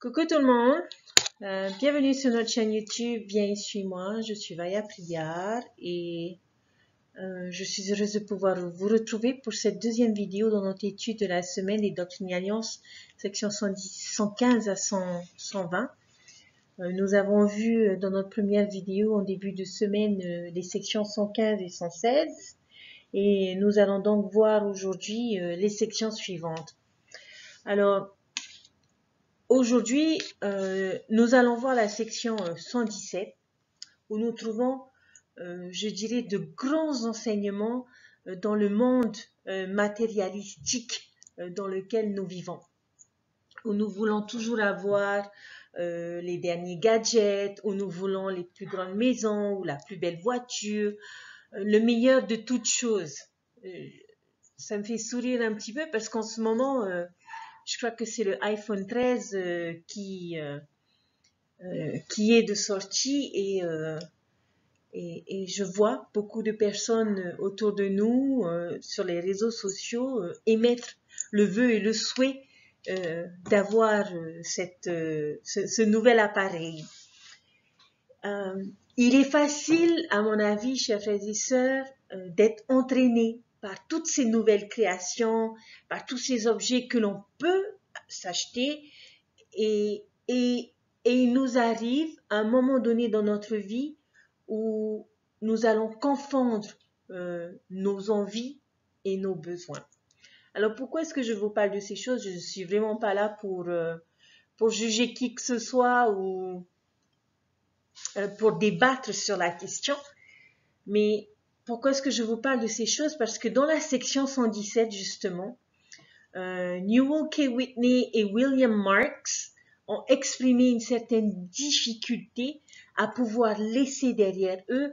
Coucou tout le monde, bienvenue sur notre chaîne YouTube Viens et suis-moi, je suis Vaya Priar et je suis heureuse de pouvoir vous retrouver pour cette deuxième vidéo dans notre étude de la semaine des Doctrines et Alliances, section 115 à 120. Nous avons vu dans notre première vidéo en début de semaine les sections 115 et 116 et nous allons donc voir aujourd'hui les sections suivantes. Alors, aujourd'hui, nous allons voir la section 117 où nous trouvons, je dirais, de grands enseignements dans le monde matérialistique dans lequel nous vivons, où nous voulons toujours avoir les derniers gadgets, où nous voulons les plus grandes maisons ou la plus belle voiture, le meilleur de toutes choses. Ça me fait sourire un petit peu parce qu'en ce moment, je crois que c'est le iPhone 13 qui est de sortie et je vois beaucoup de personnes autour de nous sur les réseaux sociaux émettre le vœu et le souhait d'avoir ce nouvel appareil. Il est facile, à mon avis, chers frères et sœurs, d'être entraîné par toutes ces nouvelles créations, par tous ces objets que l'on peut s'acheter et il nous arrive à un moment donné dans notre vie où nous allons confondre nos envies et nos besoins. Alors pourquoi est-ce que je vous parle de ces choses? Je ne suis vraiment pas là pour juger qui que ce soit ou pour débattre sur la question. Mais pourquoi est-ce que je vous parle de ces choses? Parce que dans la section 117 justement, Newell K. Whitney et William Marks ont exprimé une certaine difficulté à pouvoir laisser derrière eux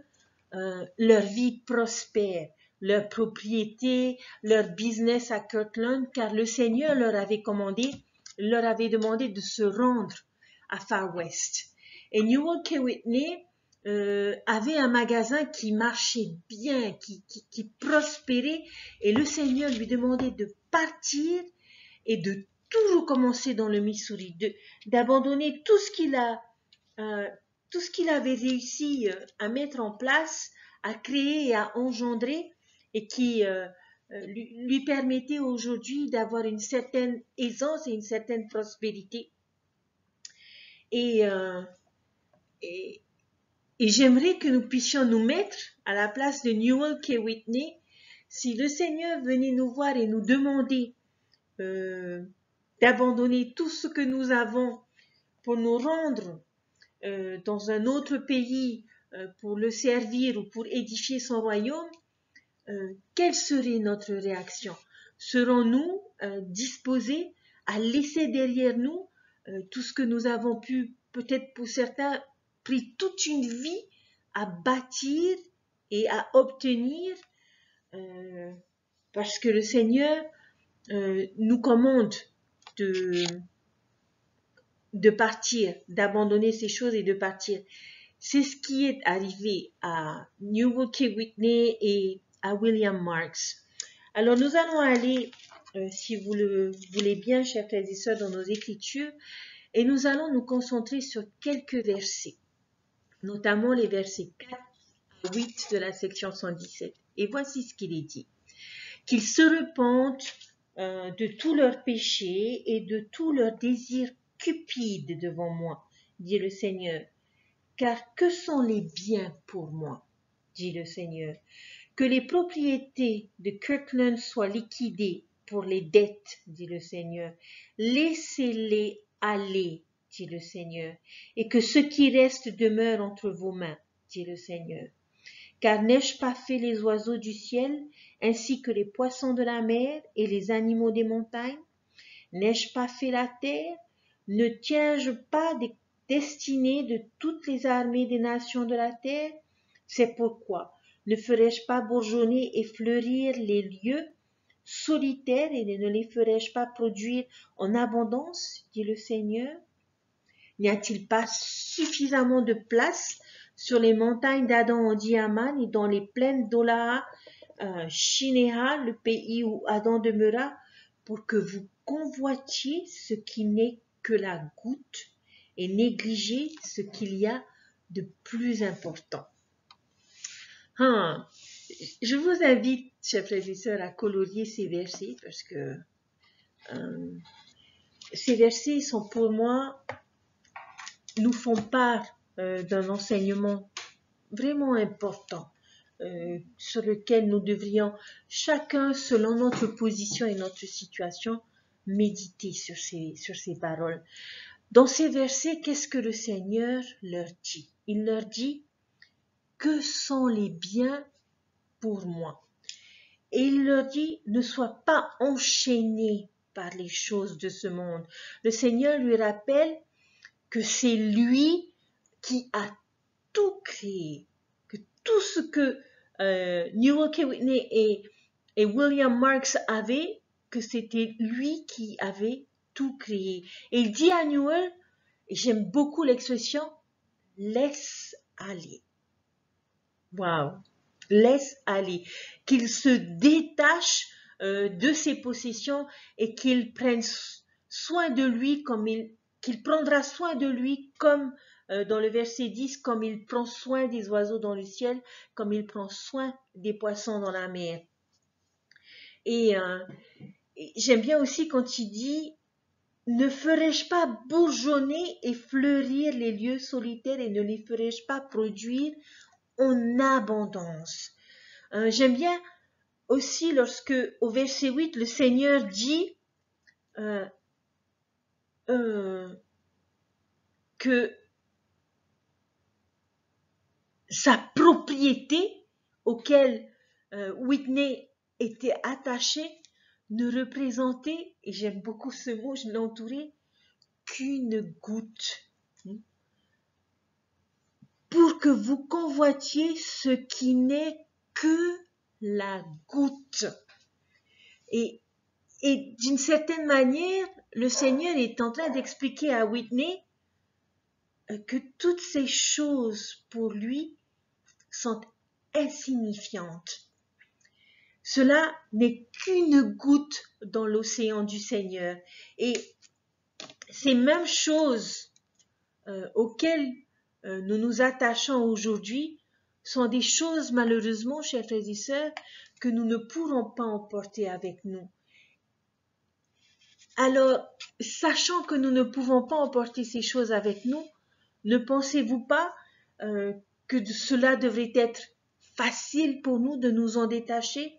leur vie prospère, leur propriété, leur business à Kirtland, car le Seigneur leur avait demandé de se rendre à Far West. Et Newell K. Whitney avait un magasin qui marchait bien, qui prospérait, et le Seigneur lui demandait de partir et de tout recommencer dans le Missouri, d'abandonner tout ce qu'il avait réussi à mettre en place, à créer et à engendrer, et qui lui permettait aujourd'hui d'avoir une certaine aisance et une certaine prospérité. Et j'aimerais que nous puissions nous mettre à la place de Newell K. Whitney. Si le Seigneur venait nous voir et nous demander d'abandonner tout ce que nous avons pour nous rendre dans un autre pays pour le servir ou pour édifier son royaume, quelle serait notre réaction? Serons-nous disposés à laisser derrière nous tout ce que nous avons pu, peut-être pour certains, pris toute une vie à bâtir et à obtenir parce que le Seigneur nous commande de partir, d'abandonner ces choses et de partir. C'est ce qui est arrivé à Newell K. Whitney et à William Marks. Alors nous allons aller, si vous le voulez bien, chers frères et sœurs, dans nos écritures, et nous allons nous concentrer sur quelques versets, notamment les versets 4 à 8 de la section 117. Et voici ce qu'il est dit. Qu'ils se repentent de tous leurs péchés et de tous leurs désirs cupides devant moi, dit le Seigneur. Car que sont les biens pour moi, dit le Seigneur? Que les propriétés de Kirtland soient liquidées pour les dettes, dit le Seigneur. Laissez-les aller, dit le Seigneur, et que ce qui reste demeure entre vos mains, dit le Seigneur. Car n'ai-je pas fait les oiseaux du ciel, ainsi que les poissons de la mer et les animaux des montagnes? N'ai-je pas fait la terre? Ne tiens-je pas des destinées de toutes les armées des nations de la terre? C'est pourquoi ne ferais-je pas bourgeonner et fleurir les lieux solitaires et ne les ferais-je pas produire en abondance, dit le Seigneur? N'y a-t-il pas suffisamment de place sur les montagnes d'Adam en Diaman et dans les plaines d'Olaha, Shinéha, le pays où Adam demeura, pour que vous convoitiez ce qui n'est que la goutte et négliger ce qu'il y a de plus important. Je vous invite, chers frères et sœurs, à colorier ces versets parce que ces versets sont pour moi, nous font part d'un enseignement vraiment important sur lequel nous devrions chacun, selon notre position et notre situation, méditer sur ces paroles. Dans ces versets, qu'est-ce que le Seigneur leur dit? Il leur dit, que sont les biens pour moi? Et il leur dit, ne sois pas enchaîné par les choses de ce monde. Le Seigneur lui rappelle que c'est lui qui a tout créé, que tout ce que Newell K. Whitney et William Marks avaient, que c'était lui qui avait tout créé. Et il dit à Newell, et j'aime beaucoup l'expression, laisse aller. Waouh! Laisse aller. Qu'il se détache de ses possessions et qu'il prenne soin de lui qu'il prendra soin de lui comme dans le verset 10, comme il prend soin des oiseaux dans le ciel, comme il prend soin des poissons dans la mer. Et j'aime bien aussi quand il dit, ne ferai-je pas bourgeonner et fleurir les lieux solitaires et ne les ferai-je pas produire en abondance? J'aime bien aussi lorsque au verset 8, le Seigneur dit que sa propriété auquel Whitney était attaché ne représentait, et j'aime beaucoup ce mot, je l'ai entouré, qu'une goutte. Pour que vous convoitiez ce qui n'est que la goutte. Et d'une certaine manière, le Seigneur est en train d'expliquer à Whitney que toutes ces choses pour lui sont insignifiantes. Cela n'est qu'une goutte dans l'océan du Seigneur. Et ces mêmes choses auxquelles nous nous attachons aujourd'hui sont des choses, malheureusement, chers frères et sœurs, que nous ne pourrons pas emporter avec nous. Alors, sachant que nous ne pouvons pas emporter ces choses avec nous, ne pensez-vous pas que cela devrait être facile pour nous de nous en détacher?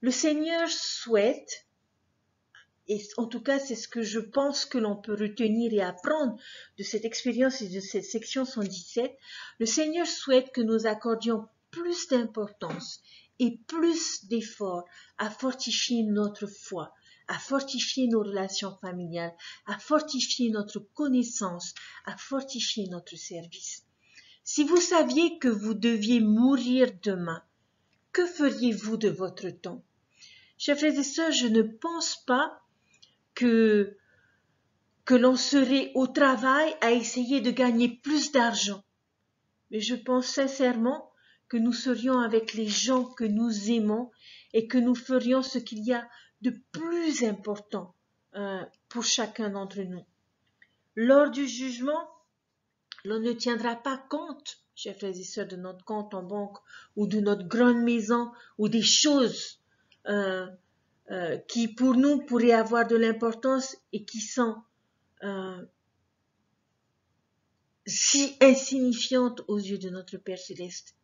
Le Seigneur souhaite, et en tout cas c'est ce que je pense que l'on peut retenir et apprendre de cette expérience et de cette section 117, le Seigneur souhaite que nous accordions plus d'importance et plus d'efforts à fortifier notre foi, à fortifier nos relations familiales, à fortifier notre connaissance, à fortifier notre service. Si vous saviez que vous deviez mourir demain, que feriez-vous de votre temps? Chers frères et sœurs, je ne pense pas que l'on serait au travail à essayer de gagner plus d'argent. Mais je pense sincèrement que nous serions avec les gens que nous aimons et que nous ferions ce qu'il y a de plus important pour chacun d'entre nous. Lors du jugement, l'on ne tiendra pas compte, chers frères et sœurs, de notre compte en banque ou de notre grande maison ou des choses qui pour nous pourraient avoir de l'importance et qui sont si insignifiantes aux yeux de notre Père Céleste.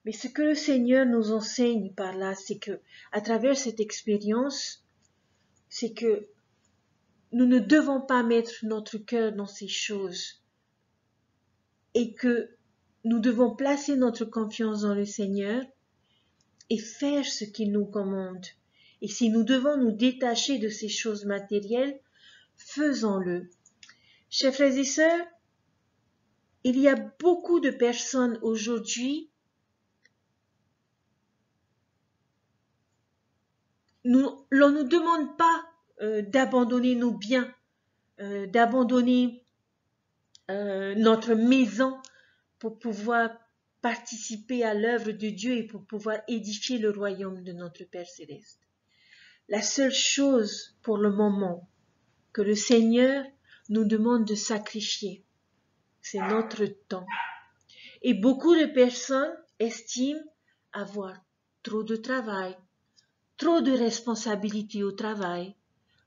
Mais ce que le Seigneur nous enseigne par là, c'est que, à travers cette expérience, c'est que nous ne devons pas mettre notre cœur dans ces choses et que nous devons placer notre confiance dans le Seigneur et faire ce qu'il nous commande. Et si nous devons nous détacher de ces choses matérielles, faisons-le. Chers frères et sœurs, il y a beaucoup de personnes aujourd'hui, l'on ne nous demande pas d'abandonner nos biens, d'abandonner notre maison pour pouvoir participer à l'œuvre de Dieu et pour pouvoir édifier le royaume de notre Père Céleste. La seule chose pour le moment que le Seigneur nous demande de sacrifier. C'est notre temps. Et beaucoup de personnes estiment avoir trop de travail, trop de responsabilités au travail,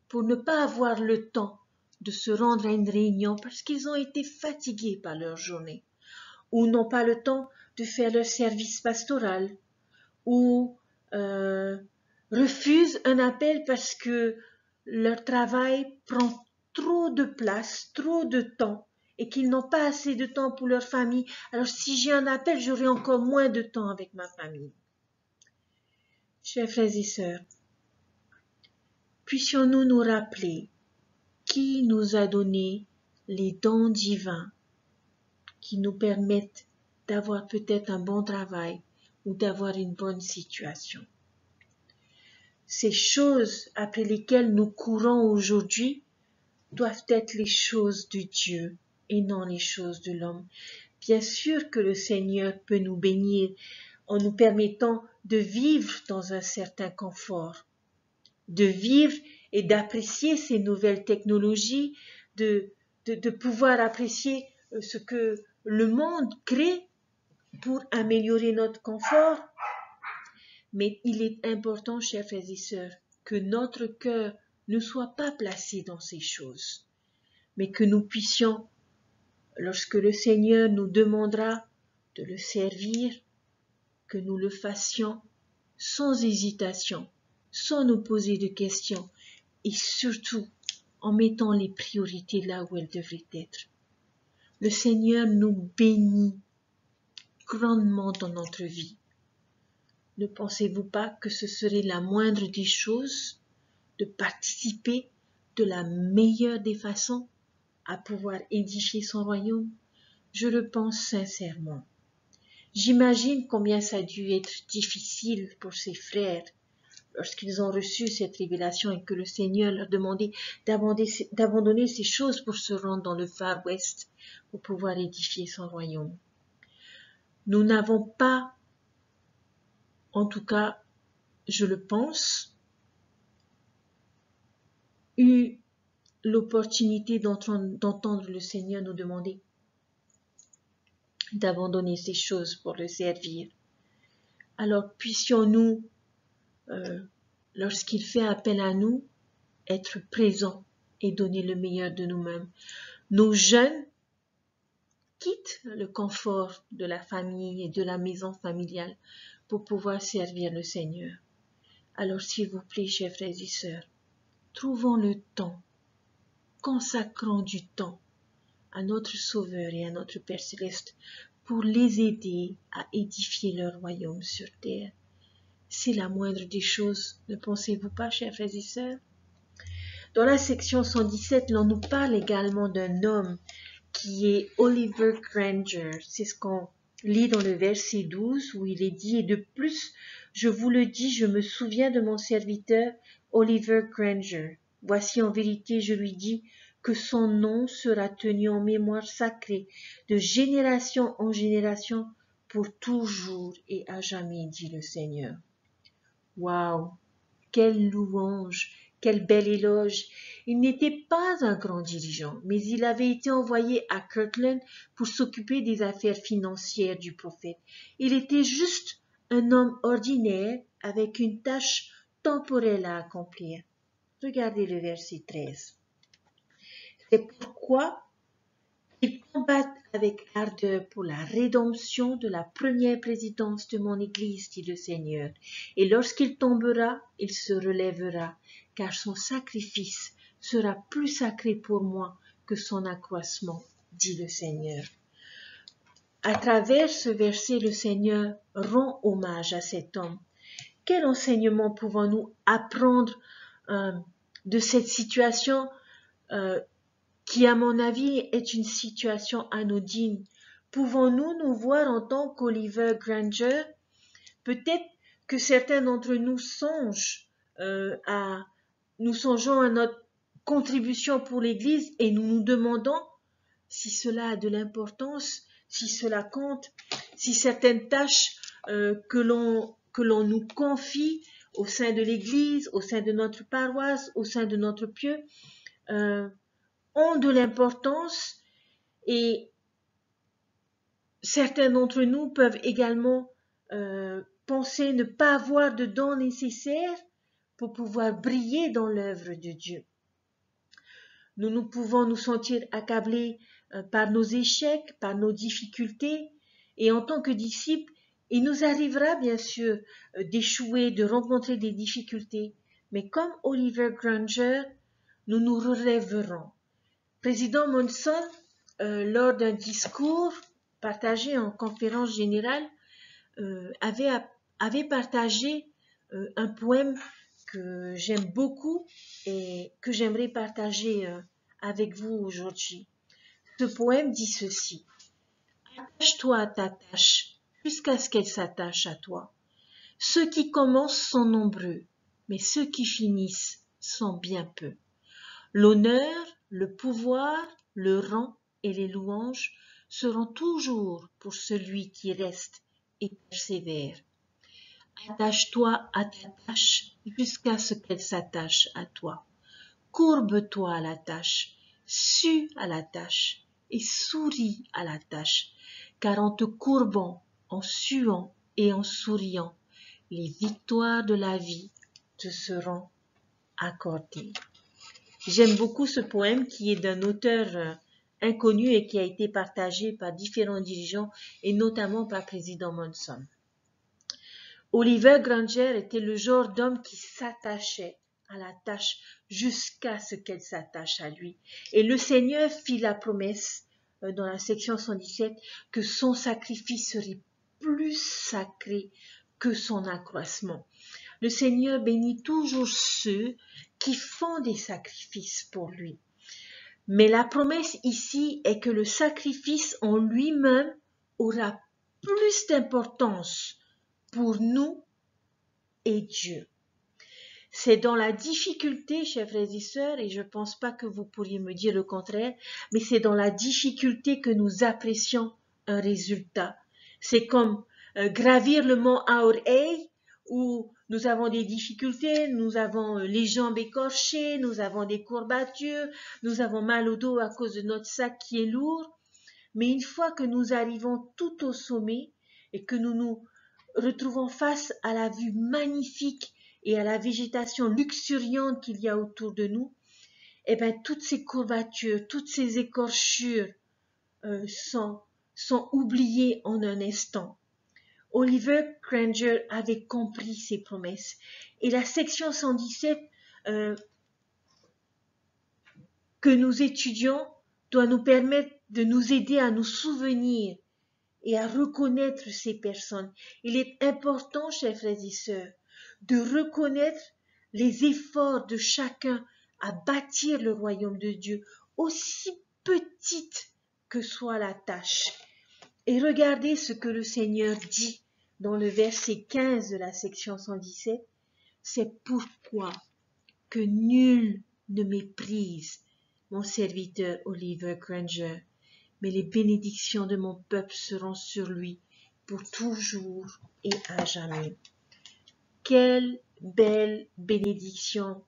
pour ne pas avoir le temps de se rendre à une réunion parce qu'ils ont été fatigués par leur journée, ou n'ont pas le temps de faire leur service pastoral, ou refusent un appel parce que leur travail prend trop de place, trop de temps, et qu'ils n'ont pas assez de temps pour leur famille. Alors si j'ai un appel, j'aurai encore moins de temps avec ma famille. Chers frères et sœurs, puissions-nous nous rappeler qui nous a donné les dons divins qui nous permettent d'avoir peut-être un bon travail ou d'avoir une bonne situation. Ces choses après lesquelles nous courons aujourd'hui doivent être les choses de Dieu et non les choses de l'homme. Bien sûr que le Seigneur peut nous bénir en nous permettant de vivre dans un certain confort, de vivre et d'apprécier ces nouvelles technologies, de pouvoir apprécier ce que le monde crée pour améliorer notre confort. Mais il est important, chers frères et sœurs, que notre cœur ne soit pas placé dans ces choses, mais que nous puissions, lorsque le Seigneur nous demandera de le servir, que nous le fassions sans hésitation, sans nous poser de questions, et surtout en mettant les priorités là où elles devraient être. Le Seigneur nous bénit grandement dans notre vie. Ne pensez-vous pas que ce serait la moindre des choses de participer de la meilleure des façons à pouvoir édifier son royaume? Je le pense sincèrement. J'imagine combien ça a dû être difficile pour ses frères lorsqu'ils ont reçu cette révélation et que le Seigneur leur demandait d'abandonner ces choses pour se rendre dans le Far West pour pouvoir édifier son royaume. Nous n'avons pas, en tout cas, je le pense, eu l'opportunité d'entendre le Seigneur nous demander d'abandonner ces choses pour le servir. Alors puissions-nous, lorsqu'il fait appel à nous, être présents et donner le meilleur de nous-mêmes. Nos jeunes quittent le confort de la famille et de la maison familiale pour pouvoir servir le Seigneur. Alors s'il vous plaît, chers frères et sœurs, trouvons le temps, consacrons du temps à notre Sauveur et à notre Père Céleste pour les aider à édifier leur royaume sur terre. C'est la moindre des choses, ne pensez-vous pas, chers frères et sœurs? Dans la section 117, l'on nous parle également d'un homme qui est Oliver Granger. C'est ce qu'on lit dans le verset 12 où il est dit « Et de plus, je vous le dis, je me souviens de mon serviteur Oliver Granger. Voici en vérité, je lui dis, que son nom sera tenu en mémoire sacrée de génération en génération pour toujours et à jamais, dit le Seigneur. » Waouh! Quelle louange! Quel bel éloge! Il n'était pas un grand dirigeant, mais il avait été envoyé à Kirtland pour s'occuper des affaires financières du prophète. Il était juste un homme ordinaire avec une tâche temporelle à accomplir. Regardez le verset 13. C'est pourquoi il combat avec ardeur pour la rédemption de la première présidence de mon Église, dit le Seigneur. Et lorsqu'il tombera, il se relèvera, car son sacrifice sera plus sacré pour moi que son accroissement, dit le Seigneur. À travers ce verset, le Seigneur rend hommage à cet homme. Quel enseignement pouvons-nous apprendre de cette situation qui, à mon avis, est une situation anodine? Pouvons-nous nous voir en tant qu'Oliver Granger? Peut-être que certains d'entre nous nous songeons à notre contribution pour l'Église et nous nous demandons si cela a de l'importance, si cela compte, si certaines tâches que l'on nous confie au sein de l'Église, au sein de notre paroisse, au sein de notre pieu, ont de l'importance et certains d'entre nous peuvent également penser ne pas avoir de dons nécessaires pour pouvoir briller dans l'œuvre de Dieu. Nous pouvons nous sentir accablés par nos échecs, par nos difficultés, et en tant que disciples, il nous arrivera bien sûr d'échouer, de rencontrer des difficultés, mais comme Oliver Granger, nous nous relèverons. Président Monson, lors d'un discours partagé en conférence générale, avait partagé un poème que j'aime beaucoup et que j'aimerais partager avec vous aujourd'hui. Ce poème dit ceci: attache-toi à ta tâche jusqu'à ce qu'elle s'attache à toi. Ceux qui commencent sont nombreux, mais ceux qui finissent sont bien peu. L'honneur, le pouvoir, le rang et les louanges seront toujours pour celui qui reste et persévère. Attache-toi à ta tâche jusqu'à ce qu'elle s'attache à toi. Courbe-toi à la tâche, sue à la tâche et souris à la tâche, car en te courbant, en suant et en souriant, les victoires de la vie te seront accordées. J'aime beaucoup ce poème qui est d'un auteur inconnu et qui a été partagé par différents dirigeants et notamment par Président Monson. Oliver Granger était le genre d'homme qui s'attachait à la tâche jusqu'à ce qu'elle s'attache à lui. Et le Seigneur fit la promesse dans la section 117 que son sacrifice serait plus sacré que son accroissement. Le Seigneur bénit toujours ceux qui font des sacrifices pour lui. Mais la promesse ici est que le sacrifice en lui-même aura plus d'importance pour nous et Dieu. C'est dans la difficulté, chers frères et sœurs, et je ne pense pas que vous pourriez me dire le contraire, mais c'est dans la difficulté que nous apprécions un résultat. C'est comme gravir le mont Aorei, où nous avons des difficultés, nous avons les jambes écorchées, nous avons des courbatures, nous avons mal au dos à cause de notre sac qui est lourd. Mais une fois que nous arrivons tout au sommet et que nous nous retrouvons face à la vue magnifique et à la végétation luxuriante qu'il y a autour de nous, eh bien, toutes ces courbatures, toutes ces écorchures sont oubliées en un instant. Oliver Granger avait compris ces promesses. Et la section 117 que nous étudions doit nous permettre de nous aider à nous souvenir et à reconnaître ces personnes. Il est important, chers frères et sœurs, de reconnaître les efforts de chacun à bâtir le royaume de Dieu, aussi petite que soit la tâche. Et regardez ce que le Seigneur dit dans le verset 15 de la section 117. C'est pourquoi que nul ne méprise mon serviteur Oliver Granger, mais les bénédictions de mon peuple seront sur lui pour toujours et à jamais. Quelle belle bénédiction!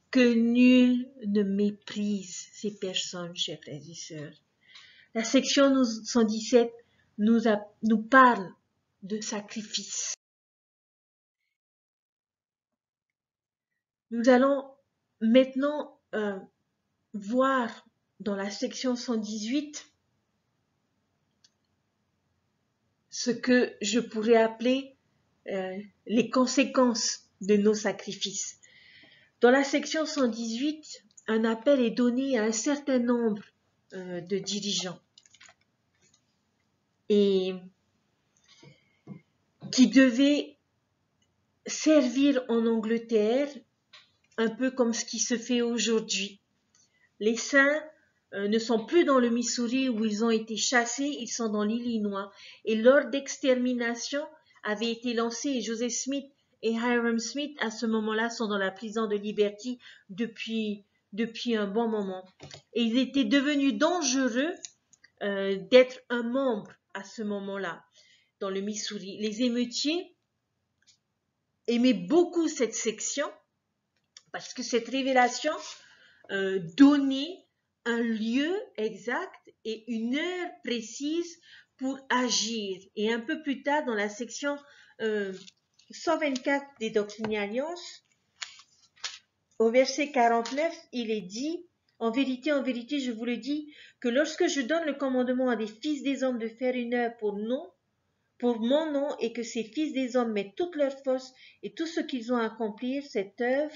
Que nul ne méprise ces personnes, chers frères et sœurs. La section 117 nous parle de sacrifice. Nous allons maintenant voir dans la section 118 ce que je pourrais appeler les conséquences de nos sacrifices. Dans la section 118, un appel est donné à un certain nombre de dirigeants et qui devaient servir en Angleterre un peu comme ce qui se fait aujourd'hui. Les saints ne sont plus dans le Missouri où ils ont été chassés, ils sont dans l'Illinois. Et l'ordre d'extermination avait été lancé et Joseph Smith et Hyrum Smith, à ce moment-là, sont dans la prison de Liberty depuis un bon moment. Et il était devenu dangereux d'être un membre à ce moment-là dans le Missouri. Les émeutiers aimaient beaucoup cette section Parce que cette révélation donnait un lieu exact et une heure précise pour agir. Et un peu plus tard, dans la section 124 des Doctrines et Alliances, au verset 49, il est dit, en vérité, je vous le dis, que lorsque je donne le commandement à des fils des hommes de faire une œuvre pour mon nom, et que ces fils des hommes mettent toute leur force et tout ce qu'ils ont à accomplir cette œuvre,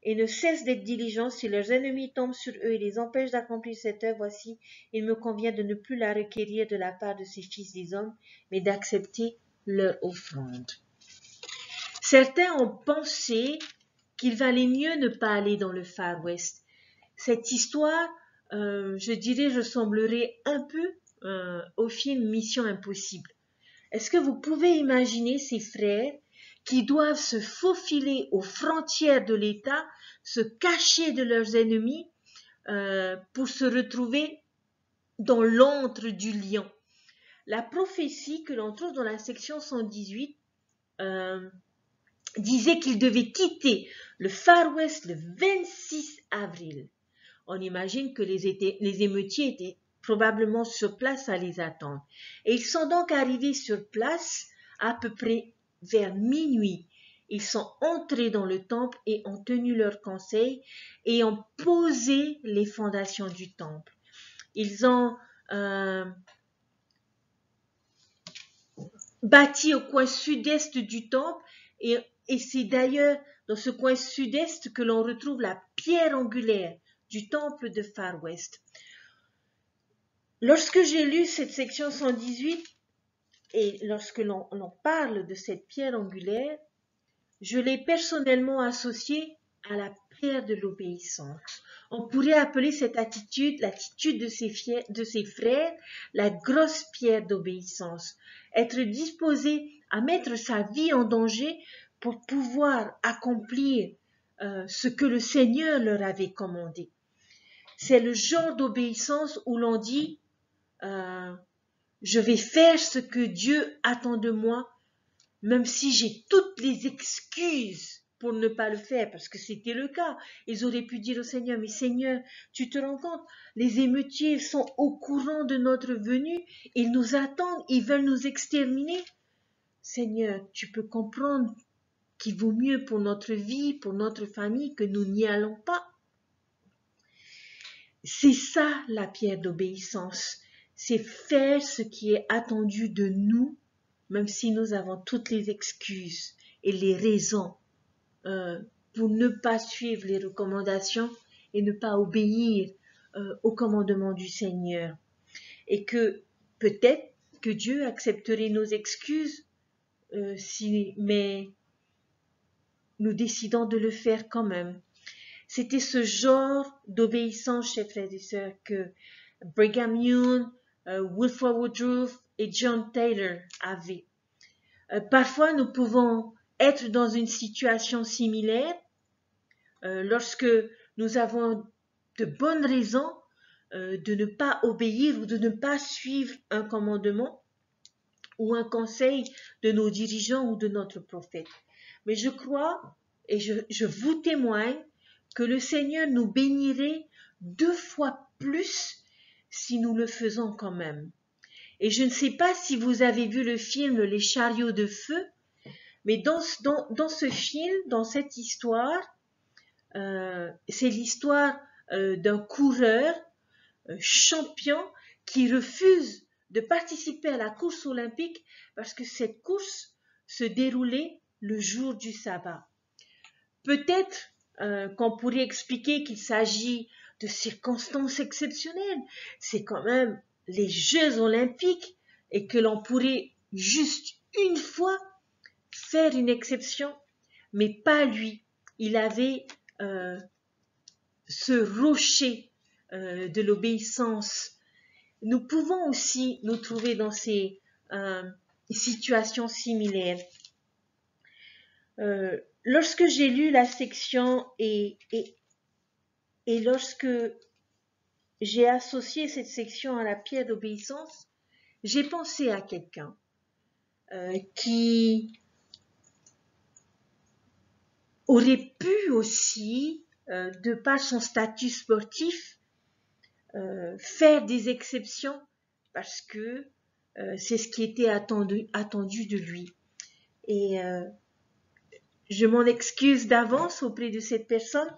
et ne cessent d'être diligents, si leurs ennemis tombent sur eux et les empêchent d'accomplir cette œuvre, voici, il me convient de ne plus la requérir de la part de ces fils des hommes, mais d'accepter leur offrande. Certains ont pensé qu'il valait mieux ne pas aller dans le Far West. Cette histoire, je dirais, ressemblerait un peu au film Mission Impossible. Est-ce que vous pouvez imaginer ces frères qui doivent se faufiler aux frontières de l'État, se cacher de leurs ennemis pour se retrouver dans l'antre du lion? La prophétie que l'on trouve dans la section 118 disait qu'ils devaient quitter le Far West le 26 avril. On imagine que les émeutiers étaient probablement sur place à les attendre. Et ils sont donc arrivés sur place à peu près vers minuit. Ils sont entrés dans le temple et ont tenu leur conseil et ont posé les fondations du temple. Ils ont bâti au coin sud-est du temple et c'est d'ailleurs dans ce coin sud-est que l'on retrouve la pierre angulaire du temple de Far West. Lorsque j'ai lu cette section 118 et lorsque l'on parle de cette pierre angulaire, je l'ai personnellement associée à la pierre de l'obéissance. On pourrait appeler cette attitude, l'attitude de ses frères, la grosse pierre d'obéissance. Être disposé à mettre sa vie en danger pour pouvoir accomplir ce que le Seigneur leur avait commandé. C'est le genre d'obéissance où l'on dit je vais faire ce que Dieu attend de moi, même si j'ai toutes les excuses pour ne pas le faire, parce que c'était le cas. Ils auraient pu dire au Seigneur, mais Seigneur, tu te rends compte, les émeutiers sont au courant de notre venue, ils nous attendent, ils veulent nous exterminer. Seigneur, tu peux comprendre qu'il vaut mieux pour notre vie, pour notre famille, que nous n'y allons pas. C'est ça la pierre d'obéissance. C'est faire ce qui est attendu de nous, même si nous avons toutes les excuses et les raisons pour ne pas suivre les recommandations et ne pas obéir au commandement du Seigneur. Et que peut-être que Dieu accepterait nos excuses, mais nous décidons de le faire quand même. C'était ce genre d'obéissance, chers frères et sœurs, que Brigham Young, Wilford Woodruff et John Taylor avaient. Parfois, nous pouvons être dans une situation similaire lorsque nous avons de bonnes raisons de ne pas obéir ou de ne pas suivre un commandement ou un conseil de nos dirigeants ou de notre prophète. Mais je crois et je vous témoigne que le Seigneur nous bénirait 2 fois plus si nous le faisons quand même. Et je ne sais pas si vous avez vu le film Les chariots de feu, mais dans ce film, dans cette histoire, c'est l'histoire d'un coureur champion qui refuse de participer à la course olympique parce que cette course se déroulait le jour du sabbat. Peut-être qu'on pourrait expliquer qu'il s'agit de circonstances exceptionnelles. C'est quand même les Jeux olympiques et que l'on pourrait juste une fois faire une exception, mais pas lui. Il avait ce rocher de l'obéissance. Nous pouvons aussi nous trouver dans ces situations similaires. Lorsque j'ai lu la section et lorsque j'ai associé cette section à la pierre d'obéissance, j'ai pensé à quelqu'un qui aurait pu aussi, de par son statut sportif, faire des exceptions parce que c'est ce qui était attendu de lui. Et je m'en excuse d'avance auprès de cette personne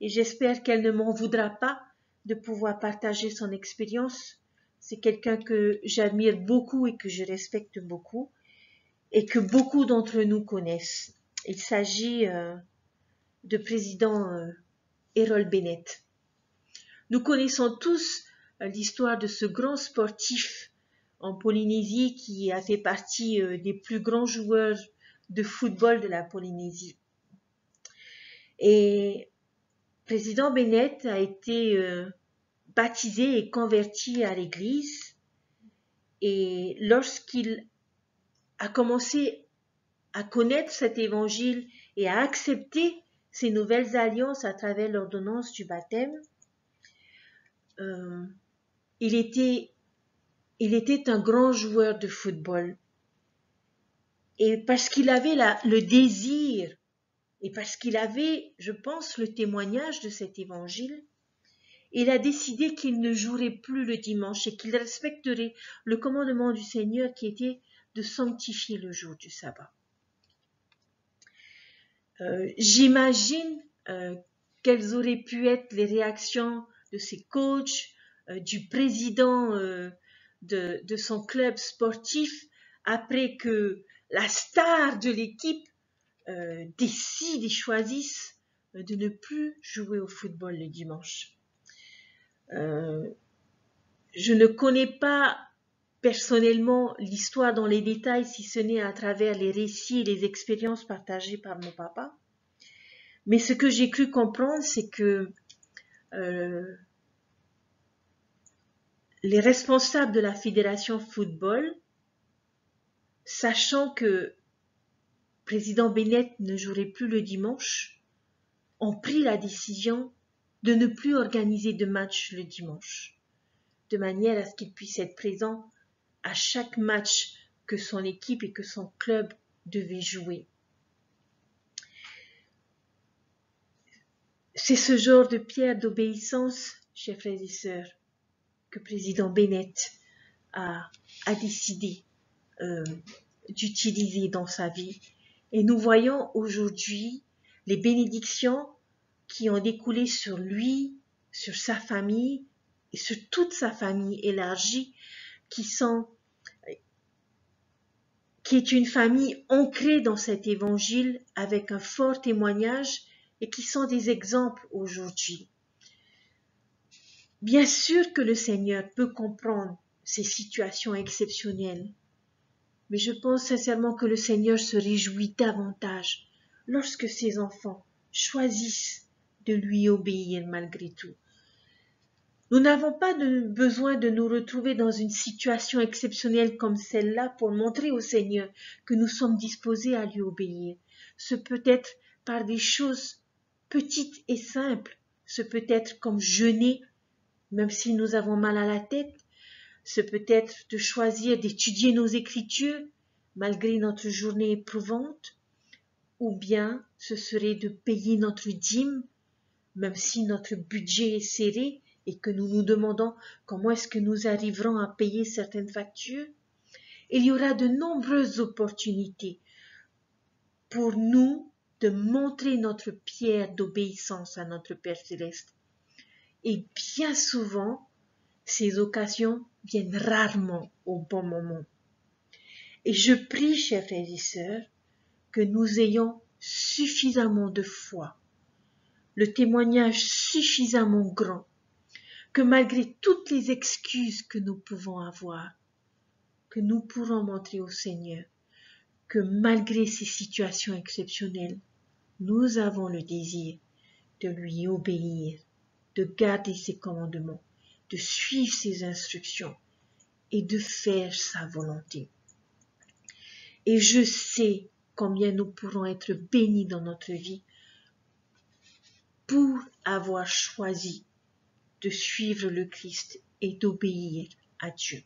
et j'espère qu'elle ne m'en voudra pas de pouvoir partager son expérience. C'est quelqu'un que j'admire beaucoup et que je respecte beaucoup et que beaucoup d'entre nous connaissent. Il s'agit de président Errol Bennett. Nous connaissons tous l'histoire de ce grand sportif en Polynésie qui a fait partie des plus grands joueurs de football de la Polynésie. Et président Bennett a été baptisé et converti à l'Église. Et lorsqu'il a commencé à connaître cet évangile et à accepter ces nouvelles alliances à travers l'ordonnance du baptême, il était un grand joueur de football. Et parce qu'il avait le désir, et parce qu'il avait, je pense, le témoignage de cet évangile, il a décidé qu'il ne jouerait plus le dimanche et qu'il respecterait le commandement du Seigneur qui était de sanctifier le jour du sabbat. J'imagine quelles auraient pu être les réactions de ses coachs, du président de son club sportif après que la star de l'équipe décide et choisisse de ne plus jouer au football le dimanche. Je ne connais pas personnellement l'histoire dans les détails, si ce n'est à travers les récits et les expériences partagées par mon papa. Mais ce que j'ai cru comprendre, c'est que les responsables de la fédération football, sachant que président Bennett ne jouerait plus le dimanche, ont pris la décision de ne plus organiser de match le dimanche, de manière à ce qu'il puisse être présent à chaque match que son équipe et que son club devaient jouer. C'est ce genre de pierre d'obéissance, chers frères et sœurs, que président Bennett a décidé d'utiliser dans sa vie. Et nous voyons aujourd'hui les bénédictions qui ont découlé sur lui, sur sa famille et sur toute sa famille élargie, qui est une famille ancrée dans cet évangile avec un fort témoignage et qui sont des exemples aujourd'hui. Bien sûr que le Seigneur peut comprendre ces situations exceptionnelles, mais je pense sincèrement que le Seigneur se réjouit davantage lorsque ses enfants choisissent de lui obéir malgré tout. Nous n'avons pas besoin de nous retrouver dans une situation exceptionnelle comme celle-là pour montrer au Seigneur que nous sommes disposés à lui obéir. Ce peut être par des choses petites et simples, ce peut être comme jeûner, même si nous avons mal à la tête, ce peut être de choisir d'étudier nos Écritures malgré notre journée éprouvante, ou bien ce serait de payer notre dîme, même si notre budget est serré et que nous nous demandons comment est-ce que nous arriverons à payer certaines factures. Il y aura de nombreuses opportunités pour nous de montrer notre pierre d'obéissance à notre Père Céleste. Et bien souvent, ces occasions viennent rarement au bon moment. Et je prie, chers frères et sœurs, que nous ayons suffisamment de foi, le témoignage suffisamment grand, que malgré toutes les excuses que nous pouvons avoir, que nous pourrons montrer au Seigneur que malgré ces situations exceptionnelles, nous avons le désir de lui obéir, de garder ses commandements, de suivre ses instructions et de faire sa volonté. Et je sais combien nous pourrons être bénis dans notre vie pour avoir choisi de suivre le Christ et d'obéir à Dieu.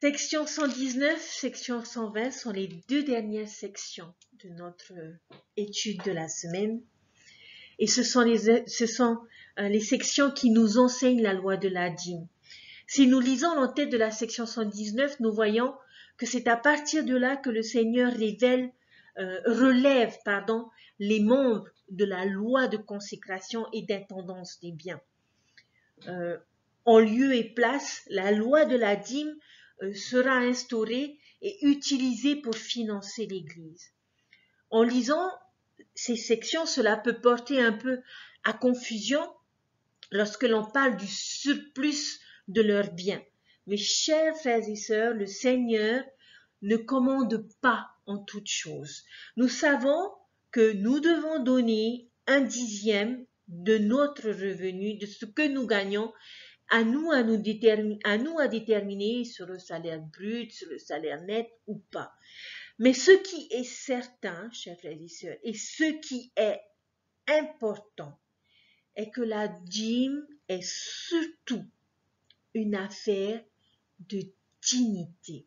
Section 119, section 120 sont les deux dernières sections de notre étude de la semaine. Et ce sont les sections qui nous enseignent la loi de la dîme. Si nous lisons l'entête de la section 119, nous voyons que c'est à partir de là que le Seigneur relève les membres de la loi de consécration et d'intendance des biens. En lieu et place, la loi de la dîme sera instaurée et utilisée pour financer l'Église. En lisant ces sections, cela peut porter un peu à confusion lorsque l'on parle du surplus de leurs biens. Mes chers frères et sœurs, le Seigneur ne commande pas en toutes choses. Nous savons que nous devons donner 1/10 de notre revenu, de ce que nous gagnons, à nous à déterminer sur le salaire brut, sur le salaire net ou pas. Mais ce qui est certain, chers frères et sœurs, et ce qui est important, est que la dîme est surtout une affaire de dignité.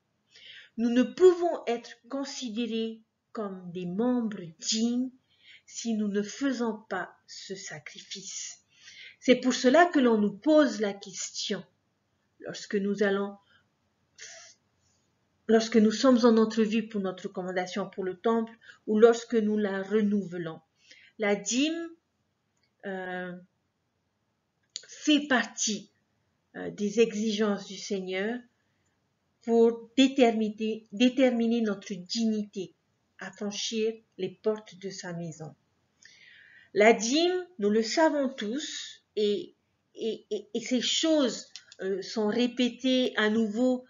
Nous ne pouvons être considérés comme des membres dignes si nous ne faisons pas ce sacrifice. C'est pour cela que l'on nous pose la question lorsque nous sommes en entrevue pour notre recommandation pour le temple ou lorsque nous la renouvelons. La dîme fait partie des exigences du Seigneur pour déterminer notre dignité à franchir les portes de sa maison. La dîme, nous le savons tous, et ces choses sont répétées à nouveau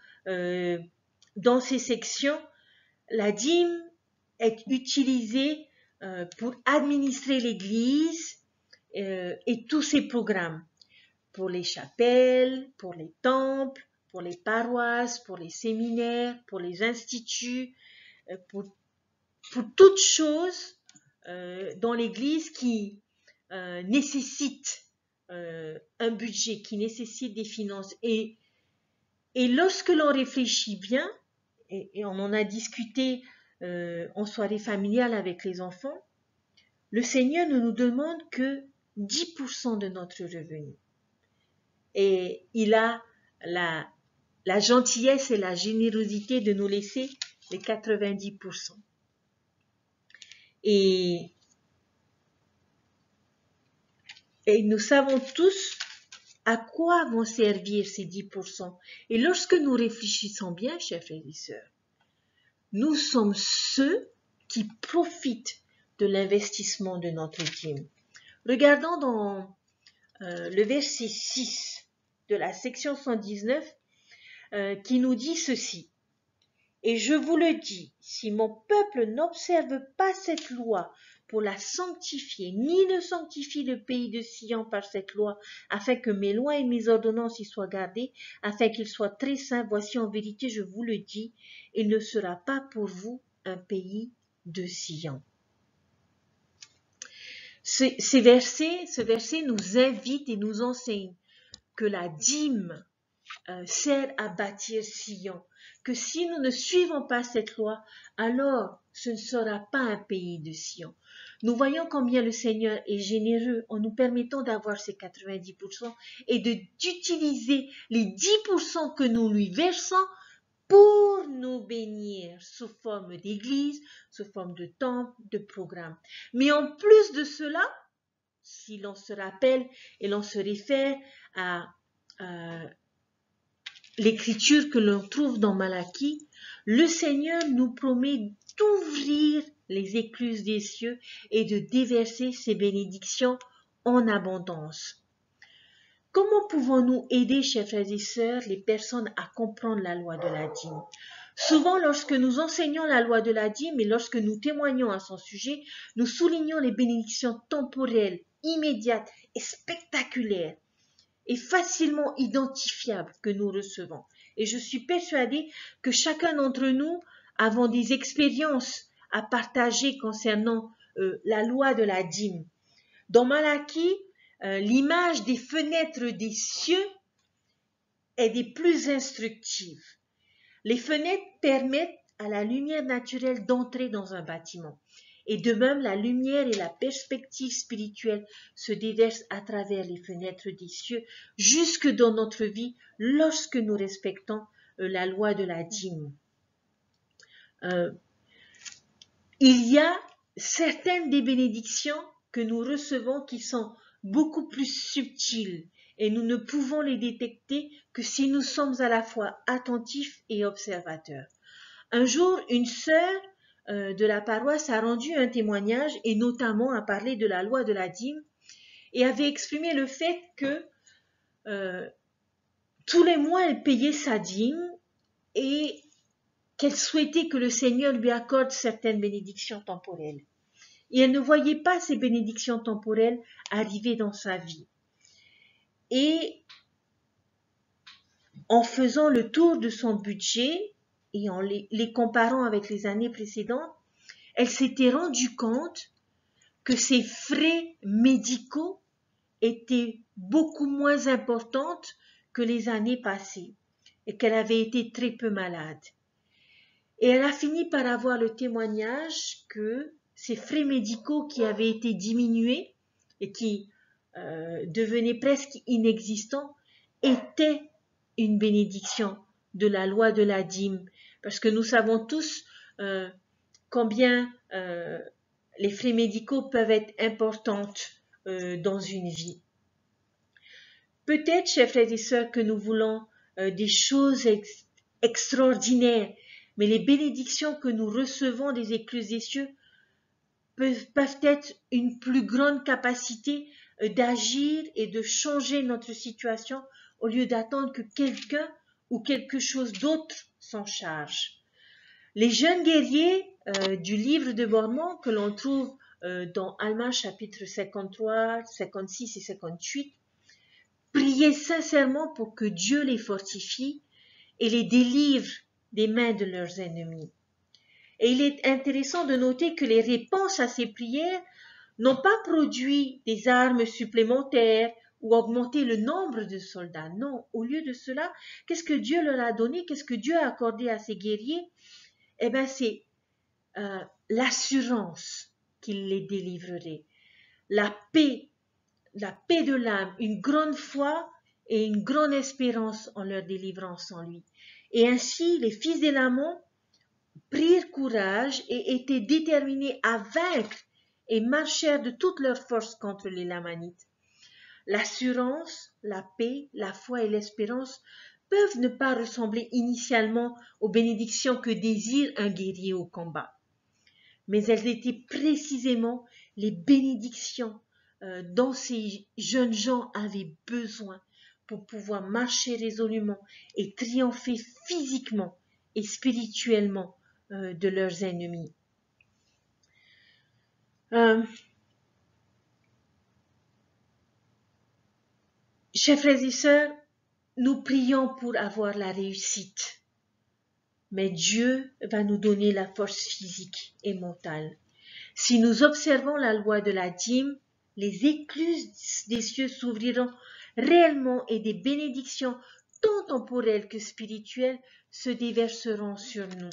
dans ces sections. La dîme est utilisée pour administrer l'Église et tous ses programmes, pour les chapelles, pour les temples, pour les paroisses, pour les séminaires, pour les instituts, pour toute chose dans l'Église qui nécessite un budget, qui nécessite des finances. Et lorsque l'on réfléchit bien, et on en a discuté en soirée familiale avec les enfants, le Seigneur ne nous demande que 10% de notre revenu. Et il a la gentillesse et la générosité de nous laisser les 90%. Et nous savons tous à quoi vont servir ces 10%. Et lorsque nous réfléchissons bien, chers frères et sœurs, nous sommes ceux qui profitent de l'investissement de notre dîme. Regardons dans le verset 6 de la section 119 qui nous dit ceci. Et je vous le dis, si mon peuple n'observe pas cette loi pour la sanctifier, ni ne sanctifie le pays de Sion par cette loi, afin que mes lois et mes ordonnances y soient gardées, afin qu'il soit très saint, voici en vérité, je vous le dis, il ne sera pas pour vous un pays de Sion. Ce verset nous invite et nous enseigne que la dîme sert à bâtir Sion, que si nous ne suivons pas cette loi, alors ce ne sera pas un pays de Sion. Nous voyons combien le Seigneur est généreux en nous permettant d'avoir ces 90% et d'utiliser les 10% que nous lui versons pour nous bénir sous forme d'église, sous forme de temple, de programme. Mais en plus de cela, si l'on se rappelle et l'on se réfère à l'écriture que l'on trouve dans Malachie, le Seigneur nous promet d'ouvrir les écluses des cieux et de déverser ses bénédictions en abondance. Comment pouvons-nous aider, chers frères et sœurs, les personnes à comprendre la loi de la dîme? Souvent, lorsque nous enseignons la loi de la dîme et lorsque nous témoignons à son sujet, nous soulignons les bénédictions temporelles, immédiates et spectaculaires et facilement identifiables que nous recevons. Et je suis persuadée que chacun d'entre nous avons des expériences à partager concernant la loi de la dîme. Dans Malachie, l'image des fenêtres des cieux est des plus instructives. Les fenêtres permettent à la lumière naturelle d'entrer dans un bâtiment. Et de même, la lumière et la perspective spirituelle se déversent à travers les fenêtres des cieux jusque dans notre vie lorsque nous respectons la loi de la dîme. Il y a certaines des bénédictions que nous recevons qui sont beaucoup plus subtiles et nous ne pouvons les détecter que si nous sommes à la fois attentifs et observateurs. Un jour, une sœur de la paroisse a rendu un témoignage et notamment a parlé de la loi de la dîme et avait exprimé le fait que tous les mois elle payait sa dîme et qu'elle souhaitait que le Seigneur lui accorde certaines bénédictions temporelles. Et elle ne voyait pas ces bénédictions temporelles arriver dans sa vie. Et en faisant le tour de son budget et en les comparant avec les années précédentes, elle s'était rendue compte que ses frais médicaux étaient beaucoup moins importants que les années passées et qu'elle avait été très peu malade. Et elle a fini par avoir le témoignage que ces frais médicaux qui avaient été diminués et qui devenaient presque inexistants étaient une bénédiction de la loi de la dîme. Parce que nous savons tous combien les frais médicaux peuvent être importants dans une vie. Peut-être, chers frères et sœurs, que nous voulons des choses extraordinaires, mais les bénédictions que nous recevons des écluses des cieux peuvent être une plus grande capacité d'agir et de changer notre situation au lieu d'attendre que quelqu'un ou quelque chose d'autre s'en charge. Les jeunes guerriers du livre de Mormon que l'on trouve dans Alma chapitre 53, 56 et 58 priaient sincèrement pour que Dieu les fortifie et les délivre des mains de leurs ennemis. Et il est intéressant de noter que les réponses à ces prières n'ont pas produit des armes supplémentaires ou augmenté le nombre de soldats. Non, au lieu de cela, qu'est-ce que Dieu leur a donné? Qu'est-ce que Dieu a accordé à ces guerriers? Eh bien, c'est l'assurance qu'il les délivrerait, la paix de l'âme, une grande foi et une grande espérance en leur délivrance en lui. Et ainsi, les fils d'Élamon prirent courage et étaient déterminés à vaincre et marchèrent de toute leur force contre les Lamanites. L'assurance, la paix, la foi et l'espérance peuvent ne pas ressembler initialement aux bénédictions que désire un guerrier au combat. Mais elles étaient précisément les bénédictions dont ces jeunes gens avaient besoin pour pouvoir marcher résolument et triompher physiquement et spirituellement de leurs ennemis. Chers frères et sœurs, nous prions pour avoir la réussite, mais Dieu va nous donner la force physique et mentale. Si nous observons la loi de la dîme, les écluses des cieux s'ouvriront réellement et des bénédictions tant temporelles que spirituelles se déverseront sur nous,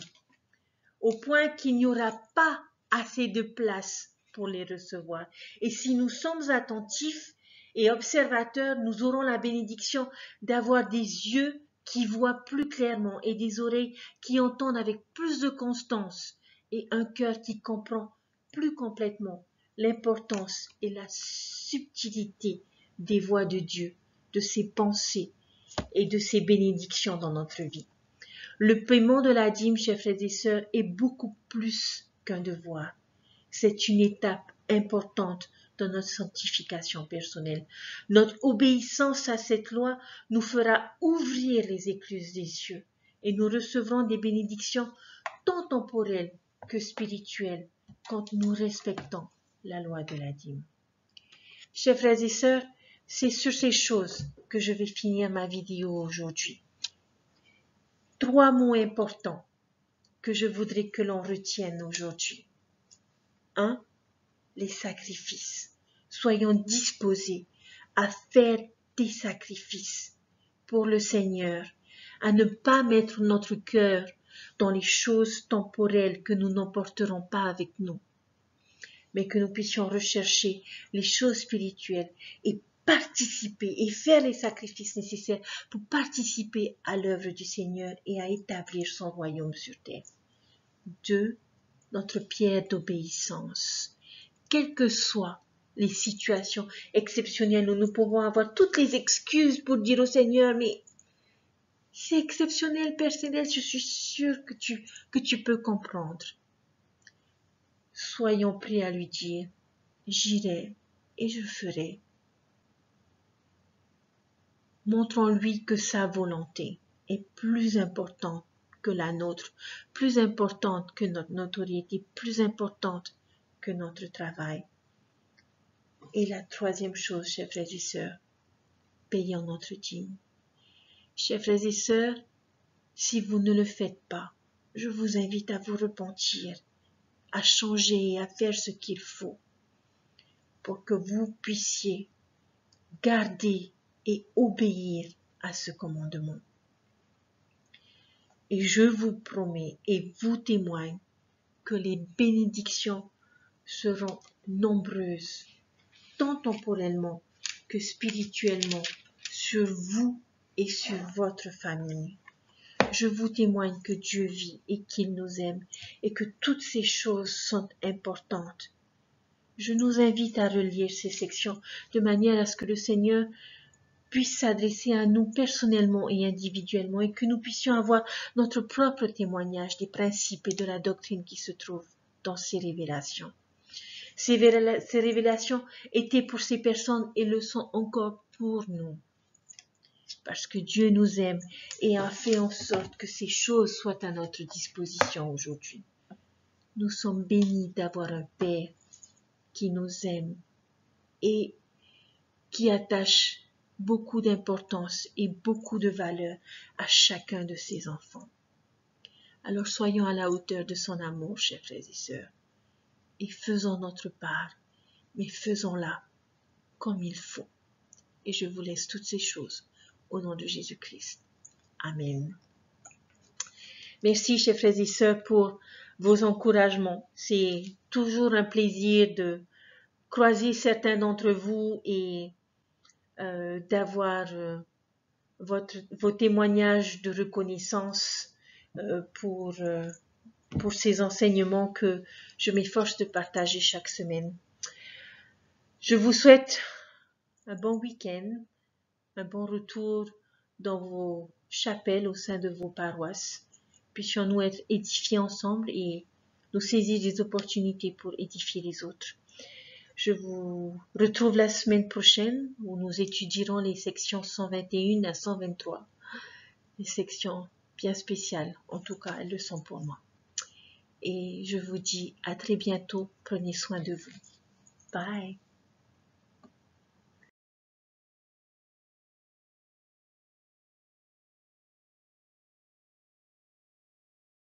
au point qu'il n'y aura pas assez de place pour les recevoir. Et si nous sommes attentifs et observateurs, nous aurons la bénédiction d'avoir des yeux qui voient plus clairement et des oreilles qui entendent avec plus de constance et un cœur qui comprend plus complètement l'importance et la subtilité des voies de Dieu, de ses pensées et de ses bénédictions dans notre vie. Le paiement de la dîme, chers frères et sœurs, est beaucoup plus qu'un devoir. C'est une étape importante dans notre sanctification personnelle. Notre obéissance à cette loi nous fera ouvrir les écluses des cieux et nous recevrons des bénédictions tant temporelles que spirituelles quand nous respectons la loi de la dîme. Chers frères et sœurs, c'est sur ces choses que je vais finir ma vidéo aujourd'hui. 3 mots importants que je voudrais que l'on retienne aujourd'hui. 1. Les sacrifices. Soyons disposés à faire des sacrifices pour le Seigneur, à ne pas mettre notre cœur dans les choses temporelles que nous n'emporterons pas avec nous, mais que nous puissions rechercher les choses spirituelles et participer et faire les sacrifices nécessaires pour participer à l'œuvre du Seigneur et à établir son royaume sur terre. 2. Notre pierre d'obéissance. Quelles que soient les situations exceptionnelles où nous pouvons avoir toutes les excuses pour dire au Seigneur, mais c'est exceptionnel, Père Céleste, je suis sûre que tu peux comprendre. Soyons prêts à lui dire, j'irai et je ferai. Montrons-lui que sa volonté est plus importante que la nôtre, plus importante que notre notoriété, plus importante que notre travail. Et la troisième chose, chers frères et sœurs, payons notre dîme. Chers frères et sœurs, si vous ne le faites pas, je vous invite à vous repentir, à changer et à faire ce qu'il faut pour que vous puissiez garder et obéir à ce commandement. Et je vous promets et vous témoigne que les bénédictions seront nombreuses, tant temporellement que spirituellement, sur vous et sur votre famille. Je vous témoigne que Dieu vit et qu'il nous aime et que toutes ces choses sont importantes. Je nous invite à relire ces sections de manière à ce que le Seigneur puisse s'adresser à nous personnellement et individuellement et que nous puissions avoir notre propre témoignage des principes et de la doctrine qui se trouvent dans ces révélations. Ces révélations étaient pour ces personnes et le sont encore pour nous. Parce que Dieu nous aime et a fait en sorte que ces choses soient à notre disposition aujourd'hui. Nous sommes bénis d'avoir un Père qui nous aime et qui attache beaucoup d'importance et beaucoup de valeur à chacun de ses enfants. Alors soyons à la hauteur de son amour, chers frères et sœurs, et faisons notre part, mais faisons-la comme il faut. Et je vous laisse toutes ces choses au nom de Jésus-Christ. Amen. Merci, chers frères et sœurs, pour vos encouragements. C'est toujours un plaisir de croiser certains d'entre vous et d'avoir vos témoignages de reconnaissance pour ces enseignements que je m'efforce de partager chaque semaine. Je vous souhaite un bon week-end, un bon retour dans vos chapelles au sein de vos paroisses. Puissions-nous être édifiés ensemble et nous saisir des opportunités pour édifier les autres. Je vous retrouve la semaine prochaine où nous étudierons les sections 121 à 123. Des sections bien spéciales, en tout cas elles le sont pour moi. Et je vous dis à très bientôt, prenez soin de vous. Bye.